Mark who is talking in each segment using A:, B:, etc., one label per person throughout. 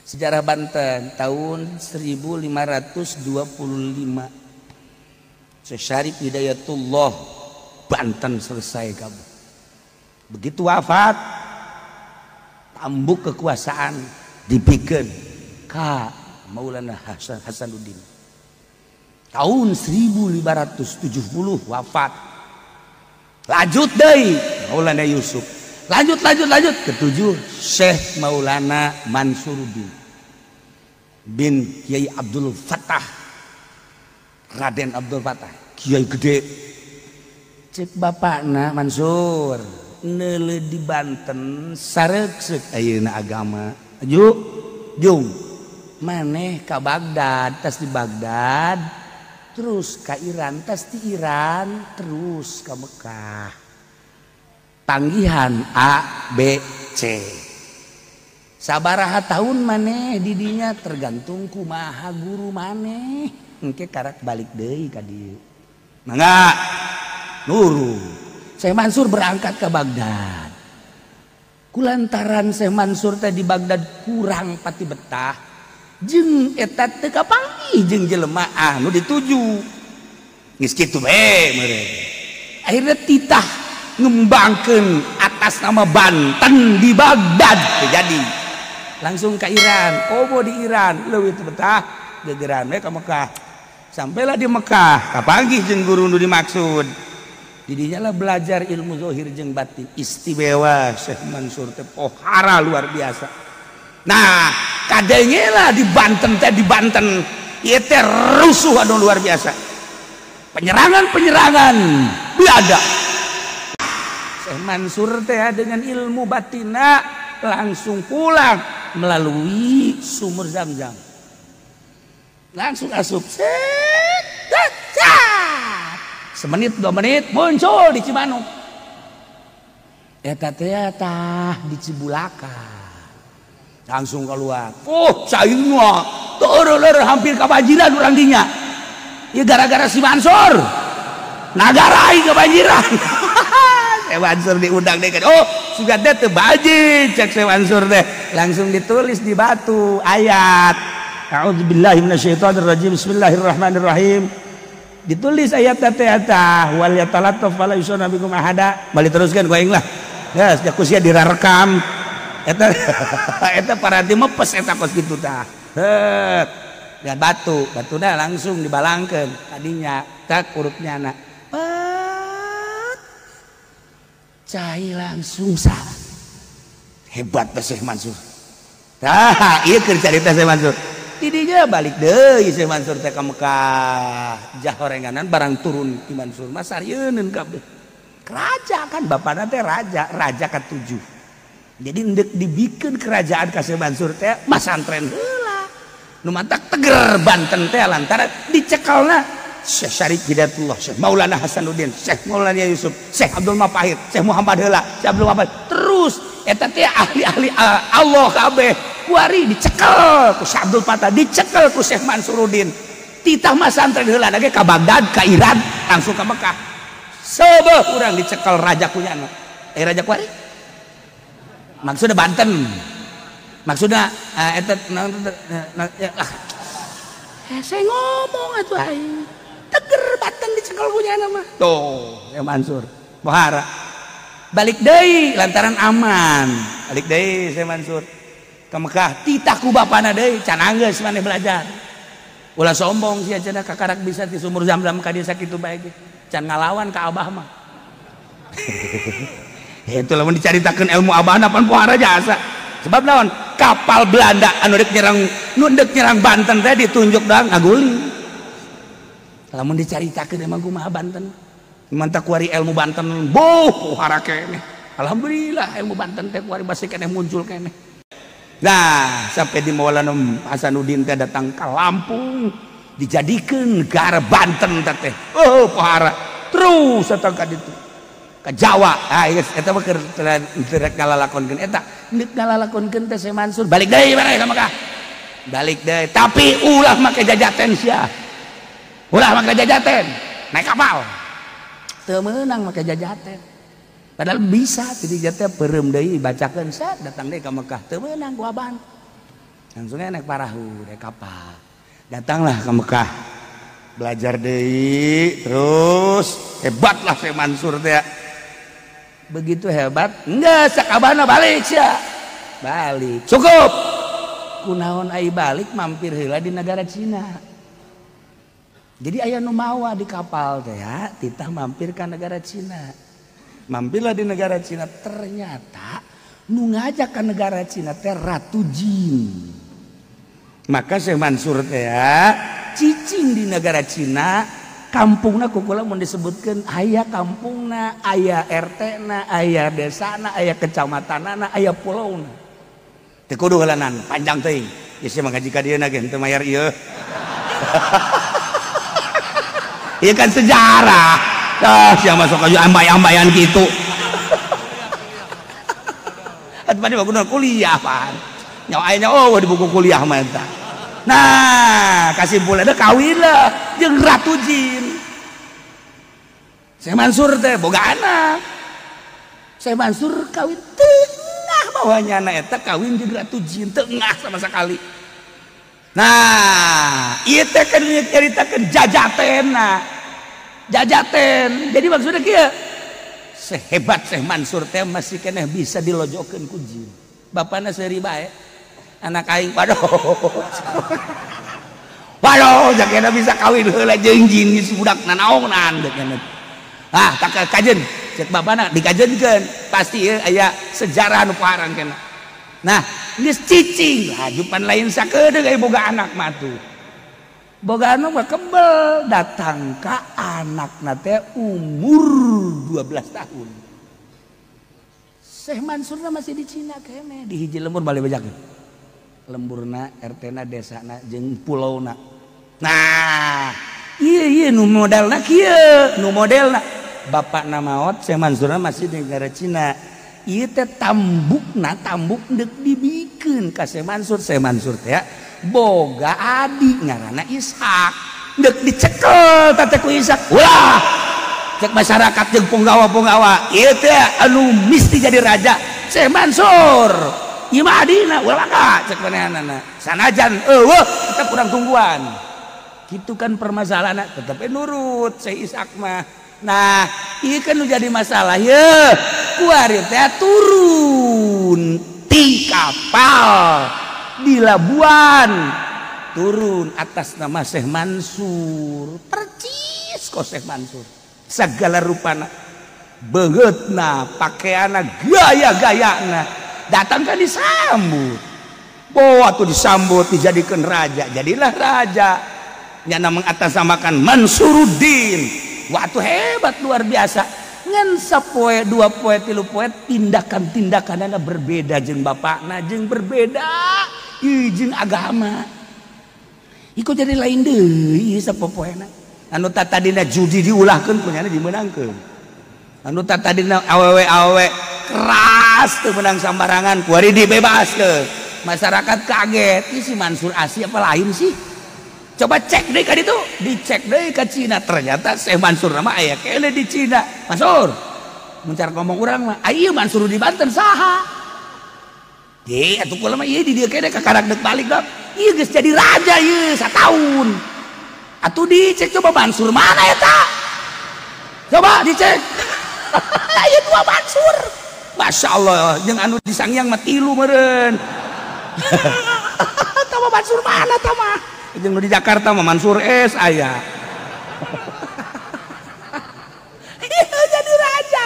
A: Sejarah Banten tahun 1525. Syekh Syarif Hidayatullah Banten selesai kamu. Begitu wafat, tambuk kekuasaan dipikeun ka Maulana Hasanuddin. Tahun 1570 wafat. Lanjut deui Maulana Yusuf. Lanjut ketujuh Syekh Maulana Mansuruddin bin Kiai Abdul Fattah, Raden Abdul Fattah, kiai gede. Cek bapakna Mansur neule di Banten sareuk ayeuna agama. Aju jung maneh ka Baghdad, tas di Baghdad terus ka Iran, tas di Iran terus ka Mekah. Panggihan A, B, C. Sabaraha tahun maneh didinya tergantung kumaha guru maneh. Engke karak balik deui ka dieu. Mangga nuru. Syekh Mansur berangkat ke Baghdad. Kulantaran Syekh Mansur teh di Baghdad kurang pati betah. Jeung eta teu kapanggih jeung jelema anu dituju. Geus kitu bae meureun. Akhirnya titah ngembangkan atas nama Banten di Baghdad terjadi langsung ke Iran. Kobo di Iran leuwih teu betah gegeran we ka Mekah. Sampailah di Mekah kapanggih jeung guru nu dimaksud. Didinya lah belajar ilmu zahir jeung batin. Istimewa Syekh Mansur teh pohara luar biasa. Nah kadenge lah di Banten teh ieu teh rusuh anu luar biasa. Penyerangan biada. Syekh Mansur teh dengan ilmu batina langsung pulang melalui sumur Zam-Zam. Langsung asup. Semenit 2 menit muncul di Cimanuk. Eta teh di Cibulaka. Langsung keluar. Oh, caingna teu hampir kabanjiran urang dinya. Ya gara-gara si Mansur. Nagarai kebanjiran. Syekh Mansur diundang deh kan. Oh, sudah teh teu baji cek Syekh Mansur teh. Langsung ditulis di batu ayat. A'udzubillahi minasyaitonirrajim. Bismillahirrahmanirrahim. Ditulis ayat teh eta wal yatalattaf fala yusana bikum ahada. Balik teruskan ku aing lah. Geus ja kusia dirarekam. Eta eta paranti mepes eta kos kitu tah. Heuh. Lihat batuna langsung dibalangkeun tadinya tak hurufnya na. Cai langsung sah. Hebat Syekh Mansur. Tah, ieu keur carita Syekh Mansur. Didinya balik deui Syekh Mansur teh ka Mekah. Jahorenganan barang turun ti Mansur mah sarieun kabeh. Raja kan bapana teh raja ka-7. Jadi endek dibikeun kerajaan ka Syekh Mansur teh masantren heula. Nu mantak teger Banten teh lantaran dicekelna Syekh Syarif Hidayatullah, Syekh Maulana Hasanuddin, Syekh Maulana Yusuf, Syekh Abdul Mapahir, Syekh Muhammad Heula, Syekh Abdul Mapahir. Terus eta teh ahli-ahli Allah kabeh kuari dicekel ku Syekh Abdul Fattah, dicekel ku Syekh Mansuruddin. Titah masantren heula ge ka Baghdad, ka Iran, langsung ka Mekah. Sebeuh urang dicekel raja kunyana. Raja kuari? Maksudna Banten. Maksudna eta saya ngomong atuh aing. Teger Banten dicekel punyana mah. Tuh, ya Mansur. Pohara. Balik deui lantaran aman. Balik deui Syekh Mansur ka Mekah. Titah ku bapana deui, can anggeus maneh belajar. Ulah sombong sia cenah kakarak bisa di sumur Zam-Zam ka dieu sakitu bae ge. Can ngalawan ka Abah mah. Itu lamun dicaritakeun ilmu Abahna pan pohara jasa. Sebab naon? Kapal Belanda anu dek nyerang Banten teh ditunjuk doang ngaguli. Lamun dicaritakeun emang kumaha Banten. Mantap kuari ilmu Banten pohara keneh. Alhamdulillah ilmu Banten teh kuari basi keneh muncul keneh. Nah, sampai di Maulana Hasanuddin teh datang ke Lampung dijadikeun negara Banten teh. Oh, pohara. Terus datang ka ditu. Ka Jawa. Ah, eta mah keur rek ngalalakonkeun eta. Nek ngalalakonkeun teh Syekh Mansur balik deui maneh ka Mekah. Balik deui, tapi ulah make jajaten sia. Ulah make jajaten, naik kapal. Teu meunang make jajaten. Padahal bisa jadi jatah perem deui bacakeun sat datang deui ka Mekah. Teu meunang ku Aban. langsungnya naik perahu naik kapal datanglah ke Mekah belajar deui terus hebatlah Syekh Mansur teh begitu hebat enggak sakabana balik sia balik cukup kunaon ai balik mampir heula di negara Cina jadi aya nu mawa di kapal teh ya titah mampir ke negara Cina mampirlah di negara Cina ternyata nu ngajak ke negara Cina teh Ratu Jin maka Syekh Mansur teh ya cicing di negara Cina kampungna kukula mau disebutkan aya kampungna aya RT na aya desana aya kecamatanana aya pulauna teu kudu heulanan panjang teuing geus mah ngaji ka dieu na ge teu mayar ieu ieu kan sejarah sia masuk aju ambay-ambayan gitu tadi bagus kuliah pan nyawa ayahnya di buku kuliah mah eta nah kasimpulanna kawin lah jeung Ratu Jin Syekh Mansur teh boga anak Syekh Mansur kawin tengah bawahnya anak eta kawin jeung Ratu Jin tengah sama sekali nah ieu teh kan nyaritakeun jajaten jadi maksudnya kieu sehebat Syekh Mansur teh masih keneh bisa dilojokeun ku jin bapana seuri bae anak aing waduh jakena bisa kawin heula jeung jin geus budakna naonan dekena ah tak kajen cek bapana dikajenkeun pasti aya sejarah nu parang keneh nah geus cicing hajupan lain sakedeung aya boga anak mah tuh boga anu mah kebel datang ka anakna teh umur 12 tahun. Syekh Mansurna masih di Cina kene di hiji lembur balik bejakeun. Lemburna RT-na desana jeung pulauna. Nah, ieu nu modelna kieu, nu modelna bapakna maot Syekh Mansurna masih di negara Cina. Ieu teh tambuk deuk dibikeun ka Syekh Mansur teh boga adi ngaranna Ishak deuk dicekel teh ku Ishak ulah cek masyarakat jeung punggawa ieu teh anu misti jadi raja Syekh Mansur ieu mah adina ulah ka cek manehanana sanajan eueuh kita kurang tungguan kitu kan permasalahanna tetep nurut Syekh Ishak mah nah ieu kan nu jadi masalah ye ku ari teh turun ti kapal di Labuan turun atas nama Syekh Mansur percis kok Syekh Mansur segala rupana begeutna pakaiana gaya-gayana datang kan disambut waktu disambut dijadikan raja jadilah raja nyana mengatasnamakan Mansuruddin waktu hebat luar biasa ngan sapoe dua poe tilu poe tindakan-tindakanana berbeda jeung bapakna jeung berbeda jeung agama ikut jadi lain deui sapopoena anu tadina judi diulahkeun punyana dimenangkeun anu tadina awewe keras teu menang sambarangan kuari dibebaskeun masyarakat kaget ih si Mansur asli apa lain sih coba cek deui ka ditu dicek deui ka Cina ternyata Syekh Mansur mah aya kene di Cina Mansur mencar ngomong urang mah aya Mansur di Banten saha atuh kula mah ieu di dieu kene kakarak deuk balik dok. Ieu geus jadi raja ieu sataun. Atuh dicek coba Mansur mana eta? Coba dicek. Aya dua Mansur. Masya Allah, jeung anu disanghyang mah tilu meureun. Tama Mansur mana tama? Jeung di Jakarta mah Mansur S aya. Ieu jadi raja.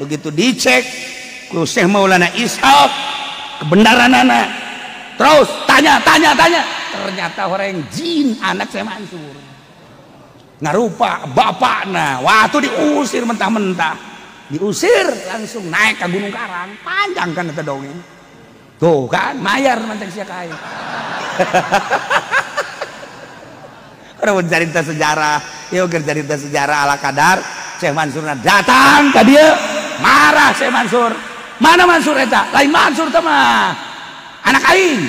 A: Begitu dicek ku Syekh Maulana Ishaq kebenaranana terus tanya ternyata orang jin anak Syekh Mansur ngarupa bapakna waktu diusir mentah-mentah diusir langsung naik ke Gunung Karang panjang kan eta dongeng tuh kan mayar mantek sia kae orang cerita sejarah yuk cerita sejarah ala kadar Syekh Mansur datang ke dia marah Syekh Mansur mana Mansur eta lain Mansur teh mah anak aing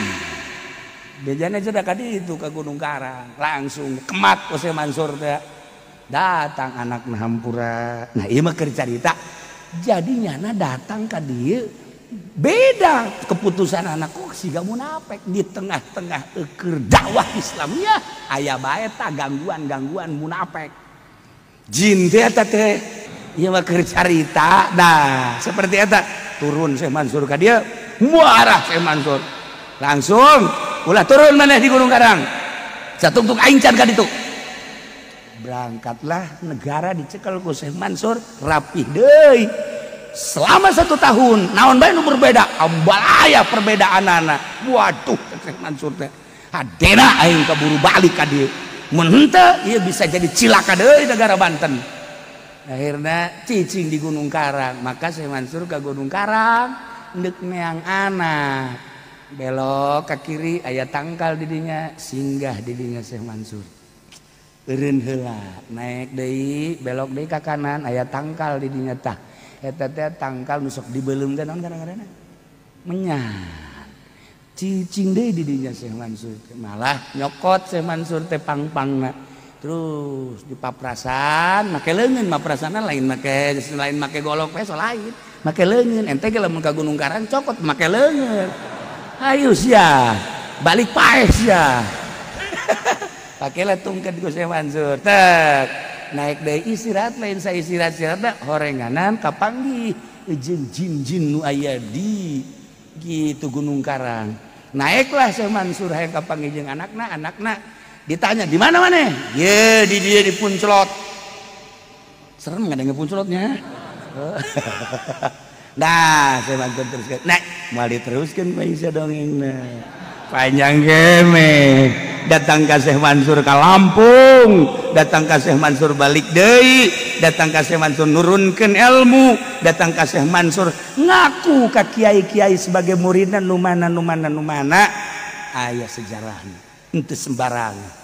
A: bejana cedak ka ditu ka Gunung Karang langsung kemat ku Syekh Mansur teh datang anakna hampura nah ieu mah keur carita jadinya datang ka dieu beda keputusan anak kok siga munafik di tengah-tengah eker dakwah Islamnya aya bae ta gangguan-gangguan munafik. Jin teh eta teh ieu mah keur carita. Nah, seperti eta turun Syekh Mansur ka dieu, muarah Syekh Mansur. Langsung ulah turun maneh di Gunung Karang. Satungtuk aing can ka ditu. Berangkatlah negara dicekel ku Syekh Mansur rapih deui. Selama 1 tahun naon bae nu berbeda ambalaya perbedaanana. Waduh Syekh Mansur teh hadena aing kaburu balik ka dieu mun henteu ieu bisa jadi cilaka deui negara Banten. Akhirna cicing di Gunung Karang, maka Syekh Mansur ka Gunung Karang neuk neang anak belok ke kiri aya tangkal di dinya singgah di dinya Syekh Mansur. Eureun heula naik deui belok deui ka kanan aya tangkal di dinya tah. Eta teh tangkal nu sok dibeuleum teh naon kadang-kadang menyan cicing deui di dinya Syekh Mansur malah nyokot Syekh Mansur teh pang-pangna terus dipaprasan make leungeun maprasana lain make golok we so lain make leungeun ente ge lamun ka Gunung Karang cokot make leungeun ayo sia balik paeh sia pakelah tungket ku Syekh Mansur tek naik deui istirahat lain sa istirahat-istirahatna horenganan kapanggih jeung jin-jin nu aya di gitu Gunung Karang. Naiklah Syekh Mansur hayang kapanggih jeung anakna ditanya di mana maneh? Ye di dieu di Puncelot. Serem ngadenge Puncelotnya. Nah, Syekh Mansur teruskeun. Nah, moal diteruskeun ku sia dongengna. Panjang geme datang ka Syekh Mansur ka Lampung, datang ka Syekh Mansur balik deui, datang ka Syekh Mansur nurunkeun ilmu, datang ka Syekh Mansur ngaku ka kiai-kiai sebagai muridna nu mana aya sejarahna henteu sembarangan.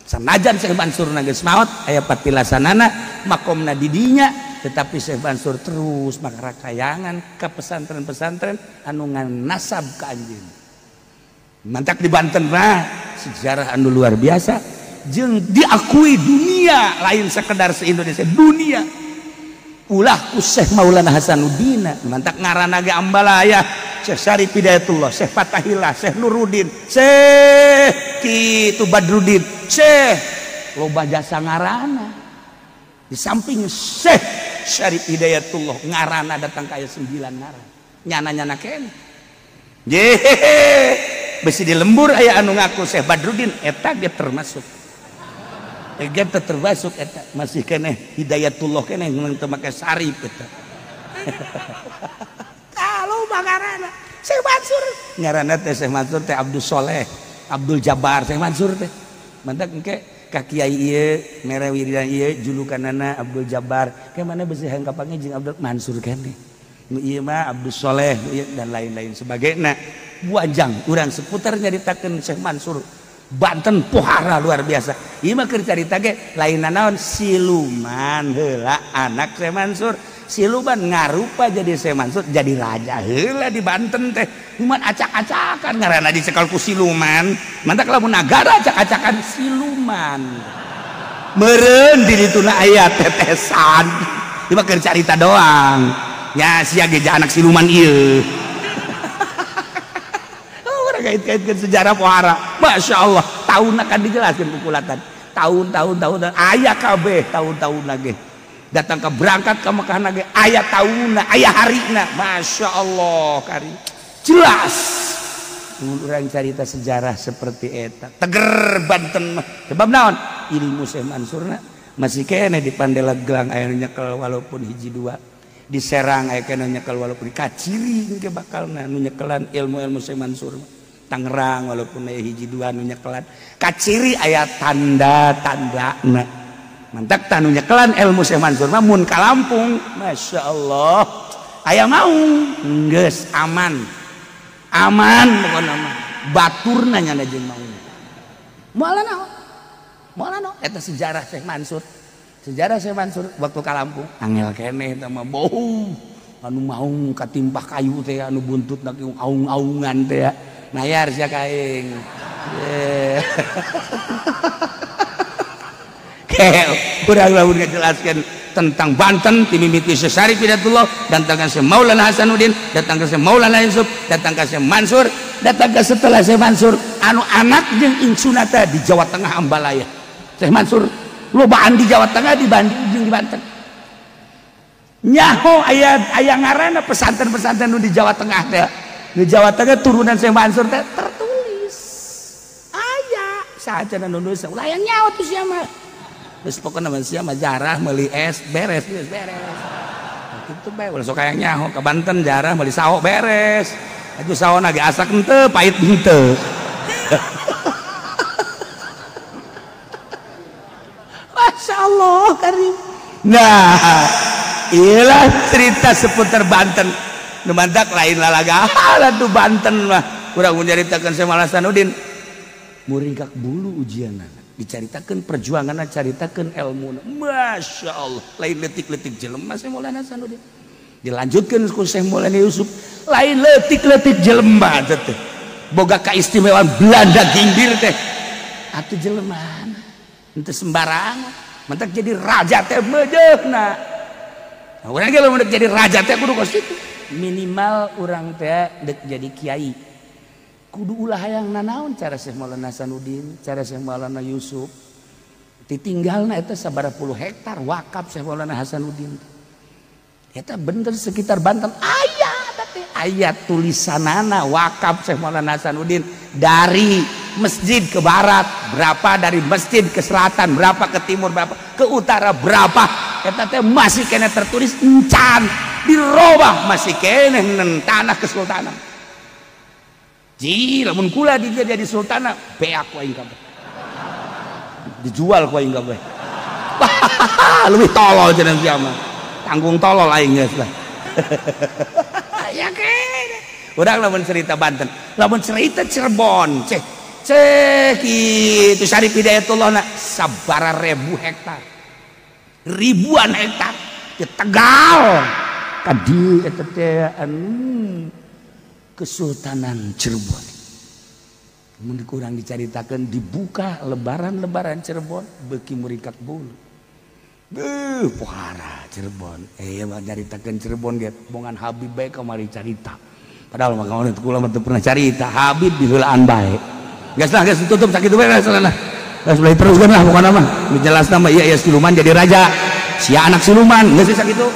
A: Sanajan Syekh Mansur geus maot aya patilasanana makomna di dinya, tetapi Syekh Mansur terus makarakayangan ka pesantren-pesantren anu nganasab ka anjeun. Mantak di Banten mah sejarah anu luar biasa jeung diakui dunia lain sekedar se-Indonesia dunia ulah ku Syekh Maulana Hasanuddin mantak ngaranna ge ambalaya Syekh Syarif Hidayatullah Syekh Fatahillah Syekh Nuruddin Syekh kitu Badruddin Syekh loba jasa ngaranna di samping Syekh Syarif Hidayatullah ngaranna datang ka aya 9 ngaran nyana-nyana keneh besi di lembur aya anu ngaku Syekh Badruddin eta ge termasuk eta masih keneh Hidayatullah keneh ngan teu make Syarif eta kalau ngaranna Syekh Mansur ngaranna teh Syekh Mansur teh Abdul Soleh Abdul Jabbar Syekh Mansur teh mantak engke ka kiai ieu mere wiridan ieu julukanana Abdul Jabbar ke mana besi hayang kapanggih jeung Abdul Mansur keneh nu ieu mah Abdul Soleh dan lain-lain sebagainya buajang urang seputar nyaritakeun Syekh Mansur Banten pohara luar biasa ieu mah keur carita ge lainna naon siluman heula anak Syekh Mansur siluman ngarupa jadi Syekh Mansur jadi raja heula di Banten teh cuman acak-acakan ngaranna dicekel ku siluman mantak lamun nagara acak-acakan siluman meureun di dituna aya tetesan ieu mah keur carita doang nya sia ge anak siluman ieu kait-kaitkan sejarah pohara Masya Allah tahun akan dijelaskan kukulatan tahun ayah kabeh tahun lagi datang ke berangkat ke Mekah lagi ayah tahunna ayah harina Masya Allah kari jelas orang cerita sejarah seperti eta teger Banten sebab naon ilmu Syekh Mansurna masih kene di Pandeglang aya nyekel walaupun hiji dua di Serang aya kene nyekel walaupun kaciri ke bakalna nu nyekelan ilmu-ilmu Syekh Mansur Tangerang walaupun aya hiji dua nu nyekelan kaciri aya tanda-tandana mantak tanu nyekelan ilmu Syekh Mansur mah mun ka Lampung Masya Allah aya mau geus aman pokona mah baturna nyana jeung mau moalna naon eta sejarah Syekh Mansur waktu ka Lampung angel keneh eta mah bau anu maung katimpah kayu teh anu buntutna aung-aungan teh nayar sia kaing Urang lamun ngajelaskeun tentang Banten ti mimiti Sesari Pidatullah, datang ka Maulana Hasanuddin, datang ka Maulana Yusuf, datang ka Mansur, datang ka setelah Syekh Mansur anu anak jeung insuna teh di Jawa Tengah Ambalaya. Syekh Mansur lobaan di Jawa Tengah dibanding jeung di Banten. Nyaho aya ngaranna pesantren-pesantren nu di Jawa Tengah teh. Di Jawa Tengah turunan Syekh Mansur teh tertulis. Aya saja nu nulis ulah yang nyaho tuh sia mah. Terus pokoknya manusia mah jarah meuli es beres. Itu bae ulah sok aya nyaho ka Banten jarah meuli sawo beres. Atuh saona ge asak henteu pahit henteu. Masyaallah karim. Nah, inilah cerita seputar Banten. Nu mantak lain lalaga tuh Banten mah. Urang mun nyaritakeun Syekh Maulana Hasanuddin muringkak bulu ujianna. Dicaritakeun perjuanganna, caritakeun ilmuna. Masya Allah, lain letik-letik jelema Syekh Maulana Hasanuddin. Dilanjutkeun ku Syekh Maulana Yusuf, lain letik-letik jelema teh. Boga kaistimewaan Belanda gindir teh. Atuh jelema henteu sembarangan. Mentak jadi raja teh meujeuhna. Nah, urang ge lamun jadi raja teh kudu kos kitu. Minimal urang teh deuk jadi kiai. Kudu ulah hayang nanaon cara Syekh Maulana Hasanuddin, cara Syekh Maulana Yusuf. Ditinggalna eta sabaraha hektar wakaf Syekh Maulana Hasanuddin. Eta bener sekitar Banten aya teh ayat tulisanana wakaf Syekh Maulana Hasanuddin dari masjid ke barat berapa, dari masjid ke selatan berapa, ke timur berapa, ke utara berapa. Eta teh masih kena tertulis encan dirobah masih kena tanah kesultanan. Ji, lamun kula dia jadi sultana, beak ku aing kabeh. Dijual ku aing kabeh. Lebih tolol cenah sia mah. Tanggung tolol aing geus lah. Ya kene. Urang lamun cerita Banten, lamun cerita Cirebon, ceh kitu Syarif Hidayatullah na sabaraha ribu hektar. Ribuan hektar di Tegal. Kadi eta teh Kesultanan Cirebon. Mun kurang dicaritakeun dibuka lebaran Cirebon beuki muringkak bulu. Pohara Cirebon. Mah nyaritakeun Cirebon ge bongan Habib bae kamari carita. Padahal mah kawan itu kula teu pernah carita. Habib diheulaan bae. Geus tutup sakitu bae salahna. Geus mulai teruskeun lah pokona mah. Dijelasna mah ieu siluman jadi raja. Sia anak siluman geus sakitu.